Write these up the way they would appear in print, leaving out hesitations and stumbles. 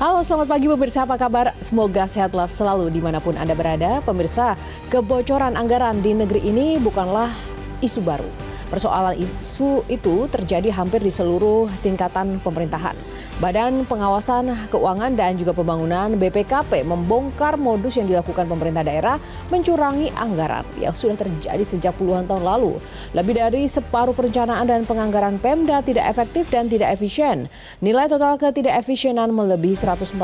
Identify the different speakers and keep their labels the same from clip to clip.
Speaker 1: Halo, selamat pagi pemirsa, apa kabar? Semoga sehatlah selalu dimanapun Anda berada. Pemirsa, kebocoran anggaran di negeri ini bukanlah isu baru. Persoalan isu itu terjadi hampir di seluruh tingkatan pemerintahan. Badan Pengawasan Keuangan dan juga Pembangunan BPKP membongkar modus yang dilakukan pemerintah daerah mencurangi anggaran yang sudah terjadi sejak puluhan tahun lalu. Lebih dari separuh perencanaan dan penganggaran Pemda tidak efektif dan tidak efisien. Nilai total ketidakefisienan melebihi 141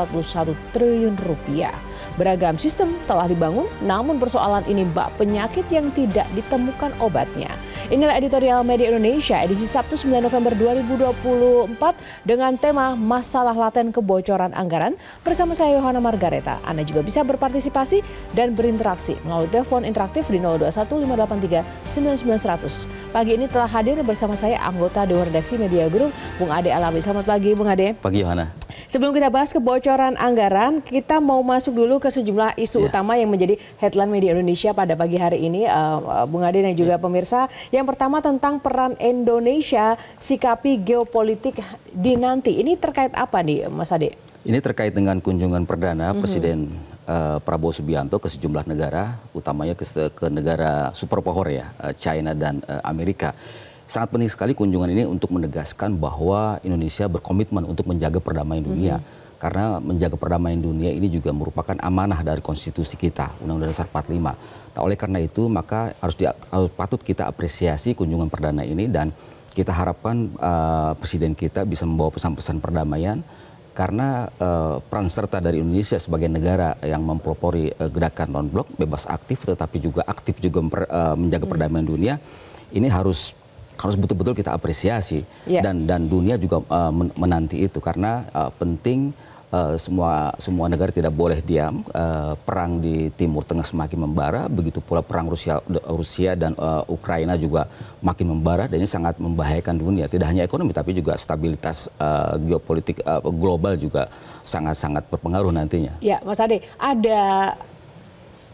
Speaker 1: triliun rupiah. Beragam sistem telah dibangun, namun persoalan ini bak penyakit yang tidak ditemukan obatnya. Inilah editorial Media Indonesia edisi Sabtu 9 November 2024 dengan tema Masalah Laten Kebocoran Anggaran bersama saya Yohana Margareta. Anda juga bisa berpartisipasi dan berinteraksi melalui telepon interaktif di 0215839900. Pagi ini telah hadir bersama saya anggota Dewan Redaksi Media Group, Bung Ade Alawi. Selamat pagi, Bung Ade.
Speaker 2: Pagi, Yohana.
Speaker 1: Sebelum kita bahas kebocoran anggaran, kita mau masuk dulu ke sejumlah isu utama yang menjadi headline Media Indonesia pada pagi hari ini, Bung Ade dan juga pemirsa. Yang pertama tentang peran Indonesia sikapi geopolitik dinanti. Ini terkait apa nih, Mas Ade?
Speaker 2: Ini terkait dengan kunjungan perdana Presiden Prabowo Subianto ke sejumlah negara, utamanya ke negara superpower ya, China dan Amerika. Sangat penting sekali kunjungan ini untuk menegaskan bahwa Indonesia berkomitmen untuk menjaga perdamaian dunia. Karena menjaga perdamaian dunia ini juga merupakan amanah dari konstitusi kita, Undang-Undang Dasar 45. Nah, oleh karena itu maka patut kita apresiasi kunjungan perdana ini dan kita harapkan Presiden kita bisa membawa pesan-pesan perdamaian karena peran serta dari Indonesia sebagai negara yang mempelopori gerakan non-blok, bebas aktif tetapi juga aktif juga menjaga perdamaian dunia, ini harus betul-betul kita apresiasi dan dunia juga menanti itu karena penting semua negara tidak boleh diam. Perang di Timur Tengah semakin membara, begitu pula perang Rusia dan Ukraina juga makin membara dan ini sangat membahayakan dunia. Tidak hanya ekonomi tapi juga stabilitas geopolitik global juga sangat-sangat berpengaruh nantinya.
Speaker 1: Ya, Mas Ade, ada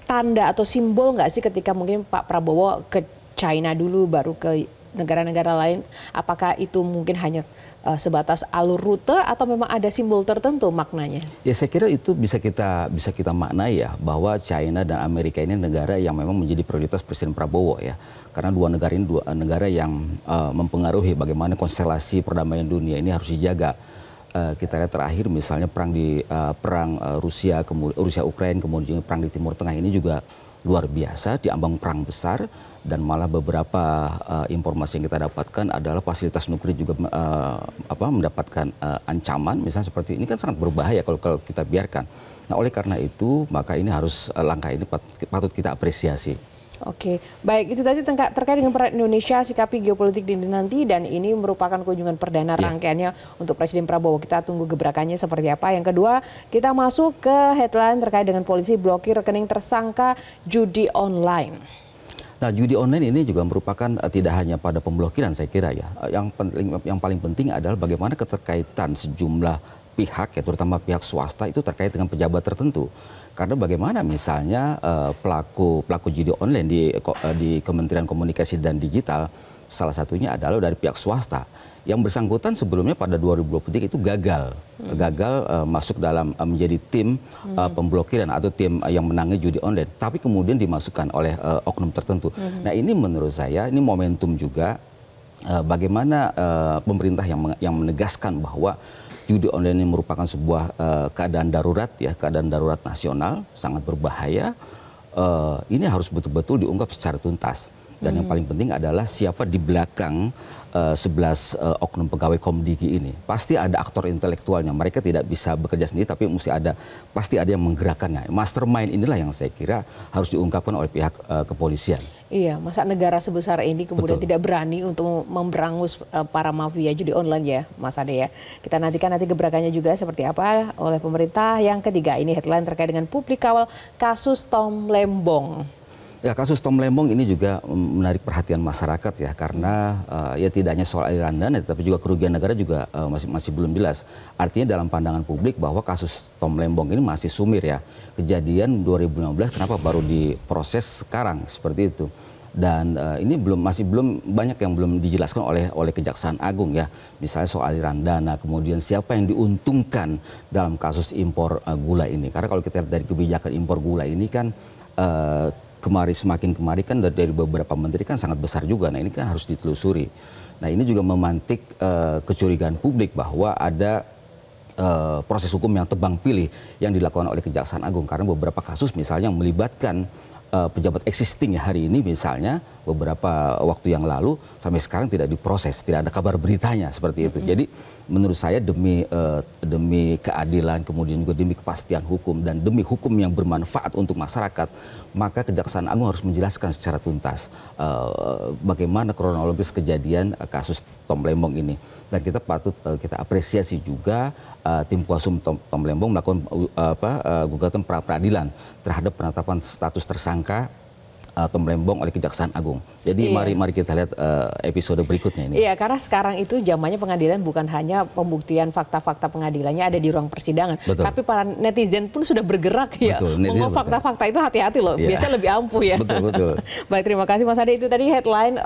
Speaker 1: tanda atau simbol nggak sih ketika mungkin Pak Prabowo ke China dulu baru ke negara-negara lain? Apakah itu mungkin hanya sebatas alur rute atau memang ada simbol tertentu maknanya? Ya,
Speaker 2: saya kira itu bisa kita maknai ya, bahwa China dan Amerika ini negara yang memang menjadi prioritas Presiden Prabowo ya. Karena dua negara ini negara yang mempengaruhi bagaimana konstelasi perdamaian dunia ini harus dijaga. Kita lihat terakhir misalnya perang Rusia Ukraina, kemudian perang di Timur Tengah ini juga luar biasa, diambang perang besar. Dan malah beberapa informasi yang kita dapatkan adalah fasilitas nuklir juga mendapatkan ancaman, misalnya seperti ini kan sangat berbahaya kalau kita biarkan. Nah, oleh karena itu maka ini langkah ini patut kita apresiasi.
Speaker 1: Oke, baik, itu tadi terkait dengan peran Indonesia sikapi geopolitik dinanti dan ini merupakan kunjungan perdana rangkaiannya untuk Presiden Prabowo. Kita tunggu gebrakannya seperti apa. Yang kedua, kita masuk ke headline terkait dengan polisi blokir rekening tersangka judi online.
Speaker 2: Nah, judi online ini juga merupakan tidak hanya pada pemblokiran saya kira ya. Yang paling penting adalah bagaimana keterkaitan sejumlah pihak ya, terutama pihak swasta itu terkait dengan pejabat tertentu. Karena bagaimana misalnya pelaku judi online di Kementerian Komunikasi dan Digital salah satunya adalah dari pihak swasta. Yang bersangkutan sebelumnya pada 2023 itu gagal masuk dalam menjadi tim pemblokiran atau tim yang menangani judi online, tapi kemudian dimasukkan oleh oknum tertentu. Nah, ini menurut saya ini momentum juga bagaimana pemerintah yang menegaskan bahwa judi online ini merupakan sebuah keadaan darurat ya, keadaan darurat nasional sangat berbahaya. Ini harus betul-betul diungkap secara tuntas. Dan yang paling penting adalah siapa di belakang 11 oknum pegawai Komdigi ini. Pasti ada aktor intelektualnya. Mereka tidak bisa bekerja sendiri, tapi pasti ada yang menggerakkannya. Mastermind inilah yang saya kira harus diungkapkan oleh pihak kepolisian.
Speaker 1: Iya, masa negara sebesar ini kemudian tidak berani untuk memberangus para mafia judi online ya, Mas Ade ya. Kita nantikan gebrakannya juga seperti apa oleh pemerintah. Yang ketiga, ini headline terkait dengan publik kawal kasus Tom Lembong.
Speaker 2: Ya, kasus Tom Lembong ini juga menarik perhatian masyarakat ya, karena ya tidak hanya soal aliran dana tapi juga kerugian negara juga masih belum jelas. Artinya dalam pandangan publik bahwa kasus Tom Lembong ini masih sumir ya. Kejadian 2015 kenapa baru diproses sekarang seperti itu. Dan ini masih belum banyak yang belum dijelaskan oleh Kejaksaan Agung ya. Misalnya soal aliran dana, kemudian siapa yang diuntungkan dalam kasus impor gula ini. Karena kalau kita lihat dari kebijakan impor gula ini kan semakin kemari kan dari beberapa menteri kan sangat besar juga. Nah ini kan harus ditelusuri. Nah ini juga memantik kecurigaan publik bahwa ada proses hukum yang tebang pilih yang dilakukan oleh Kejaksaan Agung. Karena beberapa kasus misalnya yang melibatkan pejabat existing ya hari ini misalnya beberapa waktu yang lalu sampai sekarang tidak diproses, tidak ada kabar beritanya seperti itu. Jadi menurut saya demi keadilan, kemudian juga demi kepastian hukum dan demi hukum yang bermanfaat untuk masyarakat, maka Kejaksaan Agung harus menjelaskan secara tuntas bagaimana kronologis kejadian kasus Tom Lembong ini. Dan kita patut kita apresiasi juga tim kuasa hukum Tom Lembong melakukan gugatan pra peradilan terhadap penetapan status tersangka Tom Lembong oleh Kejaksaan Agung. Jadi mari kita lihat episode berikutnya ini.
Speaker 1: Iya, karena sekarang itu zamannya pengadilan bukan hanya pembuktian fakta-fakta pengadilannya ada di ruang persidangan,
Speaker 2: Betul.
Speaker 1: tapi para netizen pun sudah bergerak ya. Mau fakta-fakta itu hati-hati loh, biasanya lebih ampuh ya.
Speaker 2: Betul.
Speaker 1: Baik, terima kasih Mas Ade. Itu tadi headline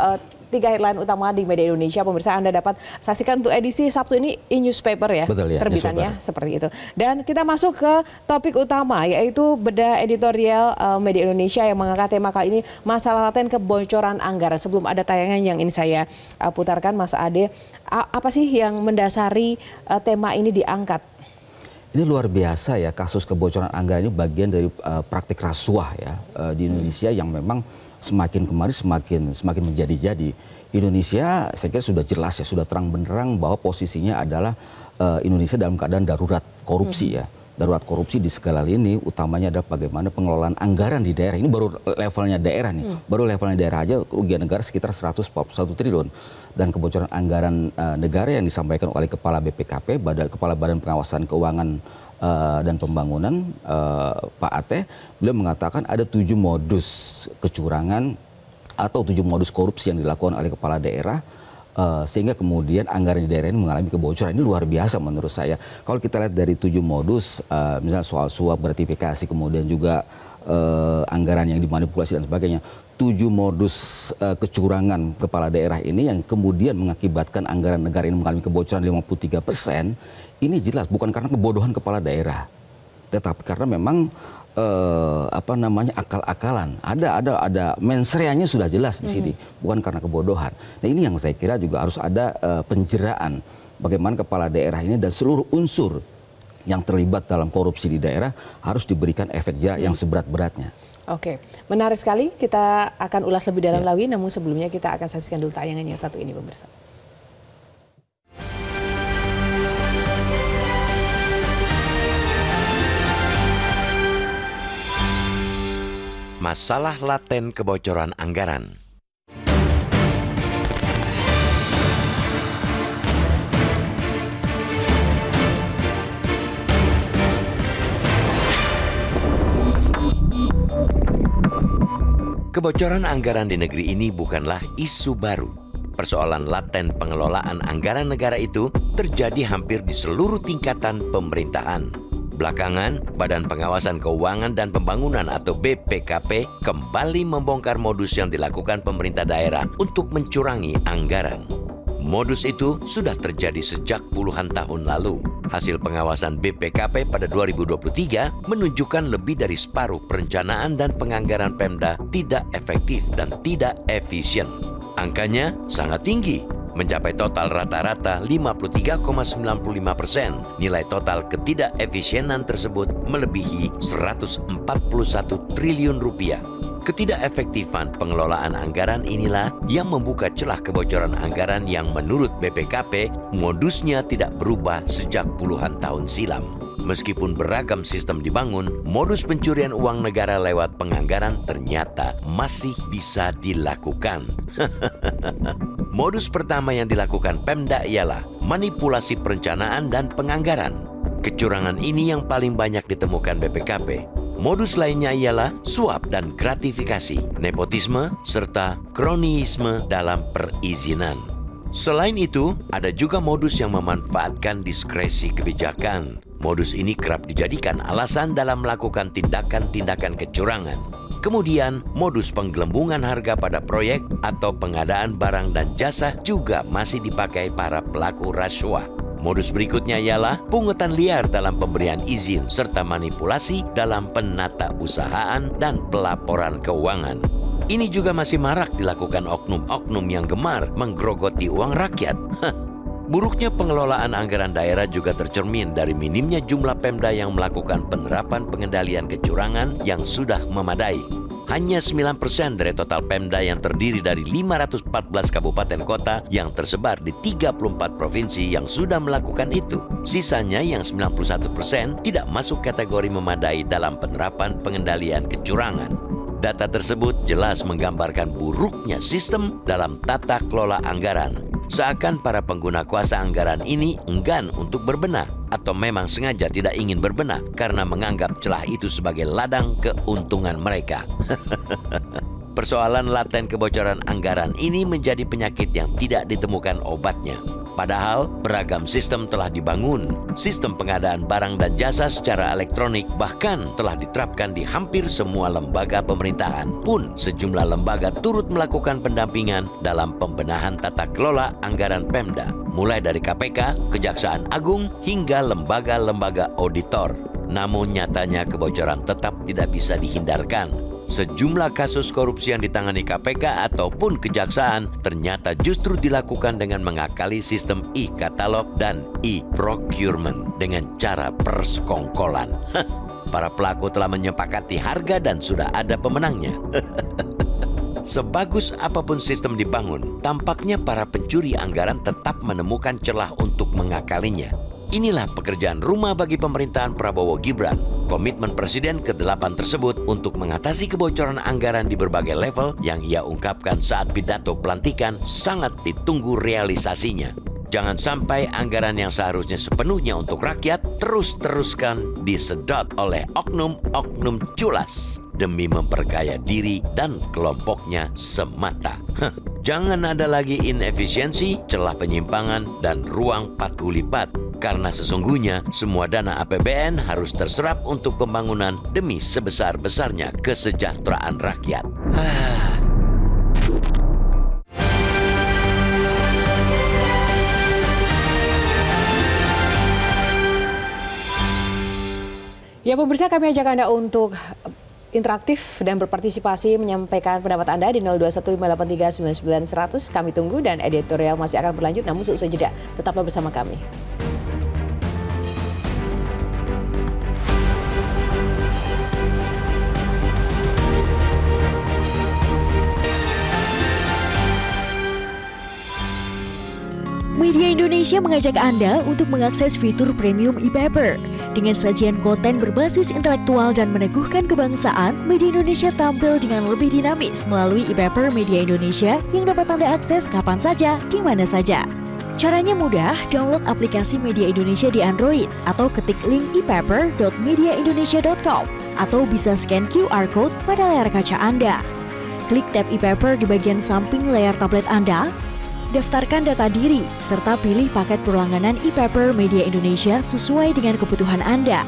Speaker 1: 3 headline utama di media Indonesia. Pemirsa, Anda dapat saksikan untuk edisi Sabtu ini e-newspaper ya,
Speaker 2: Betul, ya,
Speaker 1: terbitannya seperti itu. Dan kita masuk ke topik utama, yaitu bedah editorial media Indonesia yang mengangkat tema kali ini masalah laten kebocoran anggaran. Sebelum ada tayangan yang ini saya putarkan, Mas Ade, apa sih yang mendasari tema ini diangkat?
Speaker 2: Ini luar biasa ya, kasus kebocoran anggaran ini bagian dari praktik rasuah ya di Indonesia yang memang semakin kemari semakin menjadi-jadi. Indonesia saya kira sudah jelas ya, sudah terang benderang bahwa posisinya adalah Indonesia dalam keadaan darurat korupsi ya. Darurat korupsi di segala lini, utamanya adalah bagaimana pengelolaan anggaran di daerah. Ini baru levelnya daerah nih. Baru levelnya daerah aja kerugian negara sekitar 141 triliun. Dan kebocoran anggaran negara yang disampaikan oleh Kepala BPKP, Kepala Badan Pengawasan Keuangan dan Pembangunan, Pak Ate, beliau mengatakan ada 7 modus kecurangan atau 7 modus korupsi yang dilakukan oleh kepala daerah, sehingga kemudian anggaran di daerah ini mengalami kebocoran. Ini luar biasa menurut saya. Kalau kita lihat dari 7 modus, misalnya soal suap, gratifikasi, kemudian juga anggaran yang dimanipulasi dan sebagainya, 7 modus kecurangan kepala daerah ini yang kemudian mengakibatkan anggaran negara ini mengalami kebocoran 53%, ini jelas bukan karena kebodohan kepala daerah, tetapi karena memang akal-akalan. Ada mensreanya sudah jelas di sini, bukan karena kebodohan. Nah ini yang saya kira juga harus ada penjeraan bagaimana kepala daerah ini dan seluruh unsur yang terlibat dalam korupsi di daerah harus diberikan efek jerak yang seberat-beratnya.
Speaker 1: Oke, menarik sekali. Kita akan ulas lebih dalam lagi, namun sebelumnya kita akan saksikan dulu tayangan yang satu ini, pemirsa.
Speaker 3: Masalah laten kebocoran anggaran. Kebocoran anggaran di negeri ini bukanlah isu baru. Persoalan laten pengelolaan anggaran negara itu terjadi hampir di seluruh tingkatan pemerintahan. Belakangan, Badan Pengawasan Keuangan dan Pembangunan atau BPKP kembali membongkar modus yang dilakukan pemerintah daerah untuk mencurangi anggaran. Modus itu sudah terjadi sejak puluhan tahun lalu. Hasil pengawasan BPKP pada 2023 menunjukkan lebih dari separuh perencanaan dan penganggaran Pemda tidak efektif dan tidak efisien. Angkanya sangat tinggi, mencapai total rata-rata 53,95%. Nilai total ketidakefisienan tersebut melebihi 141 triliun rupiah. Ketidakefektifan pengelolaan anggaran inilah yang membuka celah kebocoran anggaran yang menurut BPKP modusnya tidak berubah sejak puluhan tahun silam. Meskipun beragam sistem dibangun, modus pencurian uang negara lewat penganggaran ternyata masih bisa dilakukan. Modus pertama yang dilakukan Pemda ialah manipulasi perencanaan dan penganggaran. Kecurangan ini yang paling banyak ditemukan BPKP. Modus lainnya ialah suap dan gratifikasi, nepotisme, serta kronyisme dalam perizinan. Selain itu, ada juga modus yang memanfaatkan diskresi kebijakan. Modus ini kerap dijadikan alasan dalam melakukan tindakan-tindakan kecurangan. Kemudian, modus penggelembungan harga pada proyek atau pengadaan barang dan jasa juga masih dipakai para pelaku rasuah. Modus berikutnya ialah pungutan liar dalam pemberian izin serta manipulasi dalam penatausahaan dan pelaporan keuangan. Ini juga masih marak dilakukan oknum-oknum yang gemar menggerogoti uang rakyat. Buruknya pengelolaan anggaran daerah juga tercermin dari minimnya jumlah Pemda yang melakukan penerapan pengendalian kecurangan yang sudah memadai. Hanya 9% dari total Pemda yang terdiri dari 514 kabupaten kota yang tersebar di 34 provinsi yang sudah melakukan itu. Sisanya yang 91% tidak masuk kategori memadai dalam penerapan pengendalian kecurangan. Data tersebut jelas menggambarkan buruknya sistem dalam tata kelola anggaran. Seakan para pengguna kuasa anggaran ini enggan untuk berbenah atau memang sengaja tidak ingin berbenah karena menganggap celah itu sebagai ladang keuntungan mereka. Persoalan laten kebocoran anggaran ini menjadi penyakit yang tidak ditemukan obatnya. Padahal beragam sistem telah dibangun. Sistem pengadaan barang dan jasa secara elektronik bahkan telah diterapkan di hampir semua lembaga pemerintahan. Pun sejumlah lembaga turut melakukan pendampingan dalam pembenahan tata kelola anggaran Pemda. Mulai dari KPK, Kejaksaan Agung, hingga lembaga-lembaga auditor. Namun nyatanya kebocoran tetap tidak bisa dihindarkan. Sejumlah kasus korupsi yang ditangani KPK ataupun Kejaksaan ternyata justru dilakukan dengan mengakali sistem e-katalog dan e-procurement dengan cara persekongkolan. Para pelaku telah menyepakati harga dan sudah ada pemenangnya. Sebagus apapun sistem dibangun, tampaknya para pencuri anggaran tetap menemukan celah untuk mengakalinya. Inilah pekerjaan rumah bagi pemerintahan Prabowo Gibran. Komitmen Presiden ke-8 tersebut untuk mengatasi kebocoran anggaran di berbagai level yang ia ungkapkan saat pidato pelantikan sangat ditunggu realisasinya. Jangan sampai anggaran yang seharusnya sepenuhnya untuk rakyat terus-teruskan disedot oleh oknum-oknum culas demi memperkaya diri dan kelompoknya semata. Jangan ada lagi inefisiensi, celah penyimpangan, dan ruang paku lipat. Karena sesungguhnya semua dana APBN harus terserap untuk pembangunan demi sebesar-besarnya kesejahteraan rakyat.
Speaker 1: Ya pemirsa, kami ajak Anda untuk interaktif dan berpartisipasi menyampaikan pendapat Anda di 0215839900. Kami tunggu dan editorial masih akan berlanjut namun seusai jeda. Tetaplah bersama kami.
Speaker 4: Media Indonesia mengajak Anda untuk mengakses fitur premium e-paper. Dengan sajian konten berbasis intelektual dan meneguhkan kebangsaan, Media Indonesia tampil dengan lebih dinamis melalui e-paper Media Indonesia yang dapat Anda akses kapan saja, di mana saja. Caranya mudah, download aplikasi Media Indonesia di Android atau ketik link e-paper.mediaindonesia.com atau bisa scan QR code pada layar kaca Anda. Klik tab e-paper di bagian samping layar tablet Anda. Daftarkan data diri, serta pilih paket berlangganan e-paper Media Indonesia sesuai dengan kebutuhan Anda.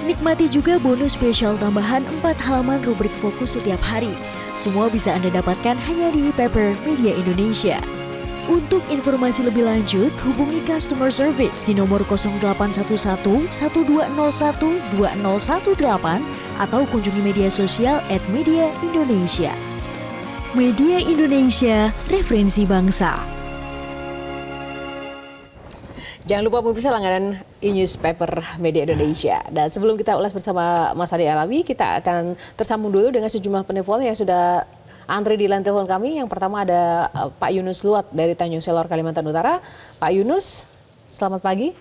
Speaker 4: Nikmati juga bonus spesial tambahan 4 halaman rubrik fokus setiap hari. Semua bisa Anda dapatkan hanya di e-paper Media Indonesia. Untuk informasi lebih lanjut, hubungi customer service di nomor 0811 1201 2018 atau kunjungi media sosial @Media Indonesia. Media Indonesia, referensi bangsa.
Speaker 1: Jangan lupa pemirsa langganan e-newspaper Media Indonesia. Dan sebelum kita ulas bersama Mas Adi Alawi, kita akan tersambung dulu dengan sejumlah penelpon yang sudah antri di line telepon kami. Yang pertama ada Pak Yunus Luat dari Tanjung Selor, Kalimantan Utara. Pak Yunus, selamat pagi.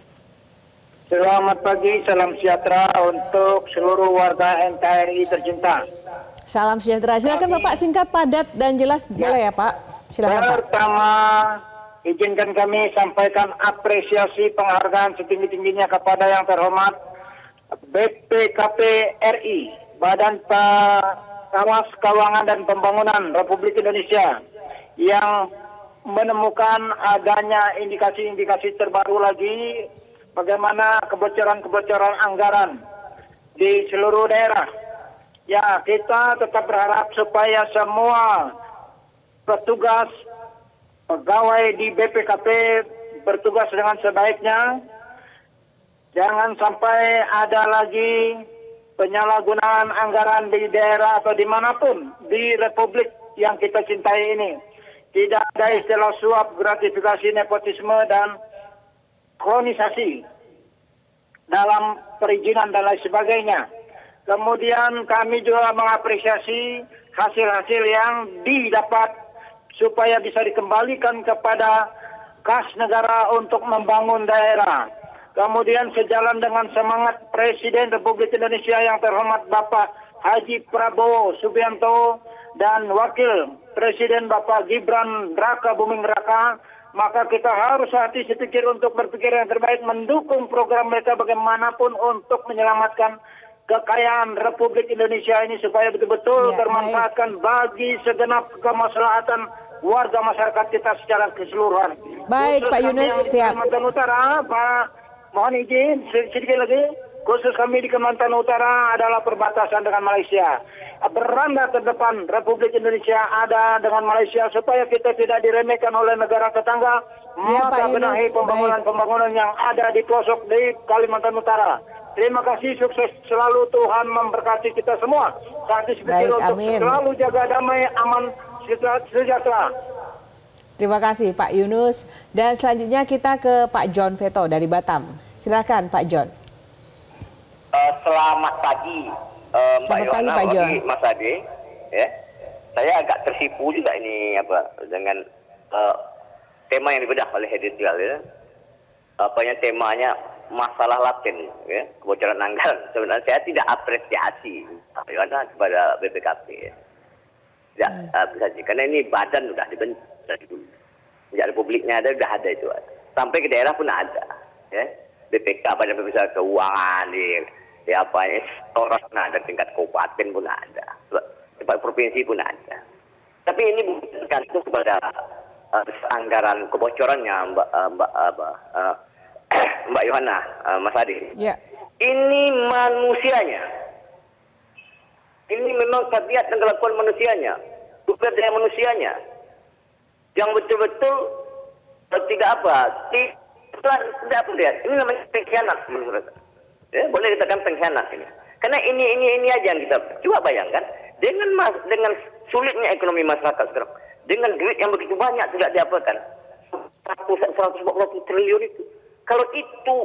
Speaker 5: Selamat pagi, salam sejahtera untuk seluruh warga NKRI tercinta.
Speaker 1: Salam sejahtera. Silakan Bapak, singkat, padat, dan jelas. Boleh ya Pak? Silakan Pak.
Speaker 5: Pertama, izinkan kami sampaikan apresiasi penghargaan setinggi-tingginya kepada yang terhormat BPKP RI, Badan Pengawas Keuangan dan Pembangunan Republik Indonesia, yang menemukan adanya indikasi-indikasi terbaru lagi bagaimana kebocoran-kebocoran anggaran di seluruh daerah. Ya, kita tetap berharap supaya semua petugas pegawai di BPKP bertugas dengan sebaiknya. Jangan sampai ada lagi penyalahgunaan anggaran di daerah atau dimanapun di Republik yang kita cintai ini. Tidak ada istilah suap, gratifikasi, nepotisme, dan kronisasi dalam perizinan dan lain sebagainya. Kemudian kami juga mengapresiasi hasil-hasil yang didapat supaya bisa dikembalikan kepada kas negara untuk membangun daerah. Kemudian sejalan dengan semangat Presiden Republik Indonesia yang terhormat Bapak Haji Prabowo Subianto dan Wakil Presiden Bapak Gibran Raka Buming Raka, maka kita harus hati sepikir untuk berpikir yang terbaik, mendukung program mereka bagaimanapun untuk menyelamatkan kekayaan Republik Indonesia ini supaya betul-betul termanfaatkan bagi segenap kemaslahatan warga masyarakat kita secara keseluruhan.
Speaker 1: Baik,
Speaker 5: khusus
Speaker 1: Pak Yunus, siap.
Speaker 5: Kalimantan Utara, Pak, mohon izin sedikit lagi. Khusus kami di Kalimantan Utara adalah perbatasan dengan Malaysia. Beranda terdepan Republik Indonesia ada dengan Malaysia supaya kita tidak diremehkan oleh negara tetangga.
Speaker 1: Ya,
Speaker 5: Maka
Speaker 1: Pak Yunus,
Speaker 5: benahi pembangunan-pembangunan yang ada di pelosok di Kalimantan Utara. Terima kasih, sukses selalu, Tuhan memberkati kita semua. Saat ini
Speaker 1: Baik,
Speaker 5: untuk
Speaker 1: amin.
Speaker 5: selalu jaga damai, aman, sejahtera.
Speaker 1: Terima kasih Pak Yunus. Dan selanjutnya kita ke Pak John Veto dari Batam. Silakan Pak John.
Speaker 6: Selamat pagi Mbak
Speaker 1: Selamat pagi,
Speaker 6: Yohana,
Speaker 1: Pak John.
Speaker 6: Mas Ade. Ya, saya agak tersipu juga ini dengan tema yang dibedah oleh editorial ya. Temanya masalah laten, ya, kebocoran anggaran. Sebenarnya saya tidak apresiasi Mbak Yohana kepada BPKP. Ya. Tidak apresiasi karena ini badan sudah dibentuk dari dulu. Sejak Republiknya ada, sudah ada itu. Sampai ke daerah pun ada. Ya. BPK, Badan Pemeriksa Keuangan, di apa ini, orang pun ada, tingkat kabupaten pun ada, tingkat provinsi pun ada. Tapi ini bukan tergantung kepada anggaran kebocorannya, Mbak Yohana, Mas Adi.
Speaker 1: Ya.
Speaker 6: Ini manusianya. Ini memang tabiat dan kelakuan manusianya, sumber daya manusianya, yang betul-betul tidak lihat. Ini namanya pengkhianat menurut saya. Ya, boleh dikatakan pengkhianat ini. Karena ini aja yang kita coba bayangkan dengan sulitnya ekonomi masyarakat sekarang, dengan duit yang begitu banyak tidak diapakan 140 triliun itu. Kalau itu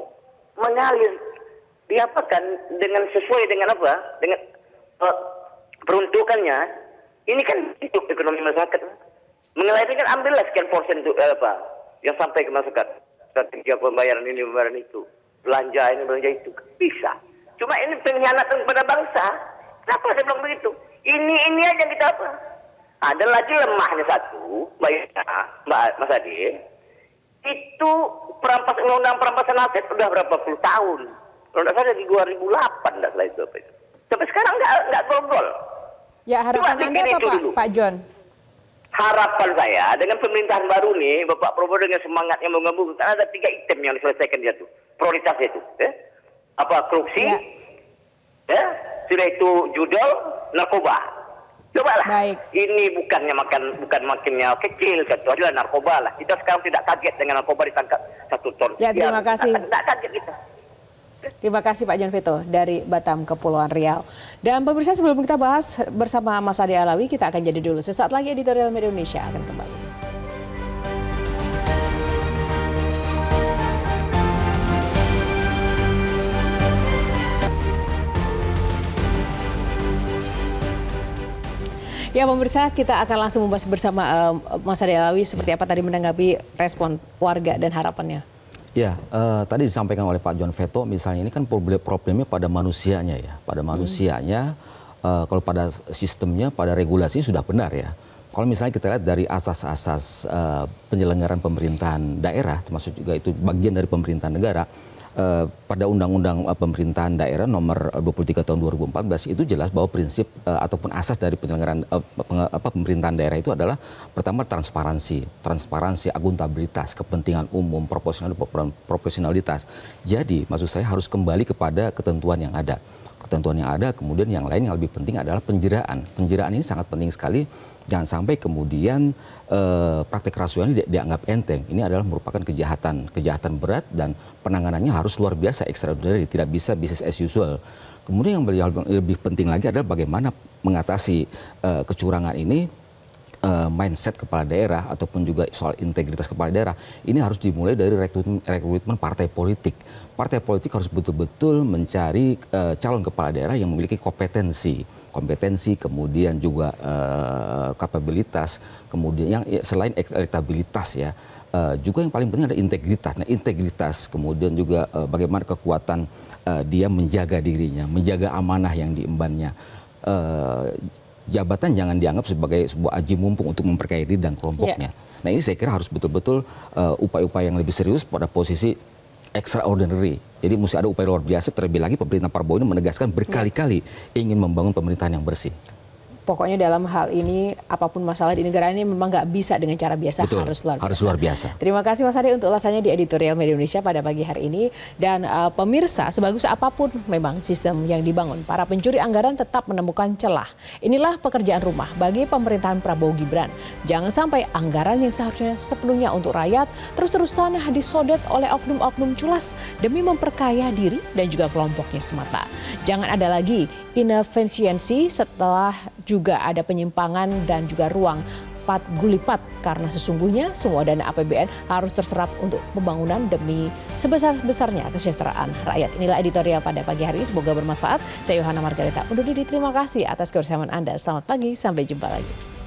Speaker 6: mengalir diapakan dengan sesuai dengan apa? Dengan peruntukannya, ini kan hidup ekonomi masyarakat. Mengalir kan ambillah sekian persen itu yang sampai ke masyarakat. Strategi pembayaran ini, pembayaran itu, belanja ini, belanja itu, bisa. Cuma ini pengkhianatan kepada bangsa. Kenapa saya bilang begitu? Ini aja kita apa? Ada lagi lemahnya satu, Mbak Mas Adi. Itu undang-undang perampasan aset sudah berapa puluh tahun. Kalau tidak salah dari 2008, tidak salah itu. Sampai sekarang nggak gol-gol.
Speaker 1: Ya, harapan Anda apa Pak John?
Speaker 6: Harapan saya dengan pemerintahan baru nih, Bapak Prabowo dengan semangatnya menggabungkan, ada 3 item yang diselesaikan dia tuh, prioritasnya itu, korupsi, sudah itu judul, narkoba. Cobalah.
Speaker 1: Baik.
Speaker 6: Ini bukan makinnya kecil, itu adalah narkoba lah. Kita sekarang tidak kaget dengan narkoba ditangkap 1 ton.
Speaker 1: Ya, terima kasih.
Speaker 6: Tidak kaget kita.
Speaker 1: Terima kasih Pak John Veto dari Batam, Kepulauan Riau. Dan pemirsa, sebelum kita bahas bersama Mas Ade Alawi, kita akan jadi dulu. Sesaat lagi editorial Media Indonesia akan kembali. Ya pemirsa, kita akan langsung membahas bersama Mas Ade Alawi seperti apa tadi menanggapi respon warga dan harapannya.
Speaker 2: Ya, tadi disampaikan oleh Pak John Veto, misalnya ini kan problemnya pada manusianya ya. Pada manusianya, kalau pada sistemnya, pada regulasi sudah benar ya. Kalau misalnya kita lihat dari asas-asas penyelenggaraan pemerintahan daerah, termasuk juga itu bagian dari pemerintahan negara, pada Undang-Undang Pemerintahan Daerah nomor 23 tahun 2014 itu jelas bahwa prinsip ataupun asas dari penyelenggaraan pemerintahan daerah itu adalah pertama transparansi, akuntabilitas, kepentingan umum, proporsionalitas. Jadi maksud saya harus kembali kepada ketentuan yang ada. ketentuan yang ada. Kemudian yang lain yang lebih penting adalah penjeraan. Penjeraan ini sangat penting sekali. Jangan sampai kemudian praktek rasuah ini dianggap enteng. Ini adalah merupakan kejahatan berat dan penanganannya harus luar biasa, extraordinary, tidak bisa business as usual. Kemudian yang lebih penting lagi adalah bagaimana mengatasi kecurangan ini. Mindset kepala daerah ataupun juga soal integritas kepala daerah ini harus dimulai dari rekrutmen partai politik. Partai politik harus betul-betul mencari calon kepala daerah yang memiliki kompetensi, kemudian juga kapabilitas, kemudian yang selain elektabilitas ya, juga yang paling penting ada integritas. Nah, integritas kemudian juga bagaimana kekuatan dia menjaga dirinya, menjaga amanah yang diembannya. Jabatan jangan dianggap sebagai sebuah aji mumpung untuk memperkaya diri dan kelompoknya. Nah, ini saya kira harus betul-betul upaya-upaya yang lebih serius pada posisi extraordinary. Jadi mesti ada upaya luar biasa. Terlebih lagi pemerintah Prabowo ini menegaskan berkali-kali ingin membangun pemerintahan yang bersih.
Speaker 1: Pokoknya dalam hal ini apapun masalah di negara ini memang nggak bisa dengan cara biasa.
Speaker 2: Betul,
Speaker 1: harus luar biasa. Terima kasih Mas Ade untuk ulasannya di editorial Media Indonesia pada pagi hari ini. Dan pemirsa, sebagus apapun memang sistem yang dibangun, para pencuri anggaran tetap menemukan celah. Inilah pekerjaan rumah bagi pemerintahan Prabowo Gibran. Jangan sampai anggaran yang seharusnya sepenuhnya untuk rakyat terus-terusan disodet oleh oknum-oknum culas demi memperkaya diri dan juga kelompoknya semata. Jangan ada lagi inefisiensi setelah juga ada penyimpangan dan juga ruang gulipat karena sesungguhnya semua dana APBN harus terserap untuk pembangunan demi sebesar-besarnya kesejahteraan rakyat. Inilah editorial pada pagi hari ini, semoga bermanfaat. Saya Yohana Margareta undur diri, terima kasih atas kebersamaan Anda. Selamat pagi, sampai jumpa lagi.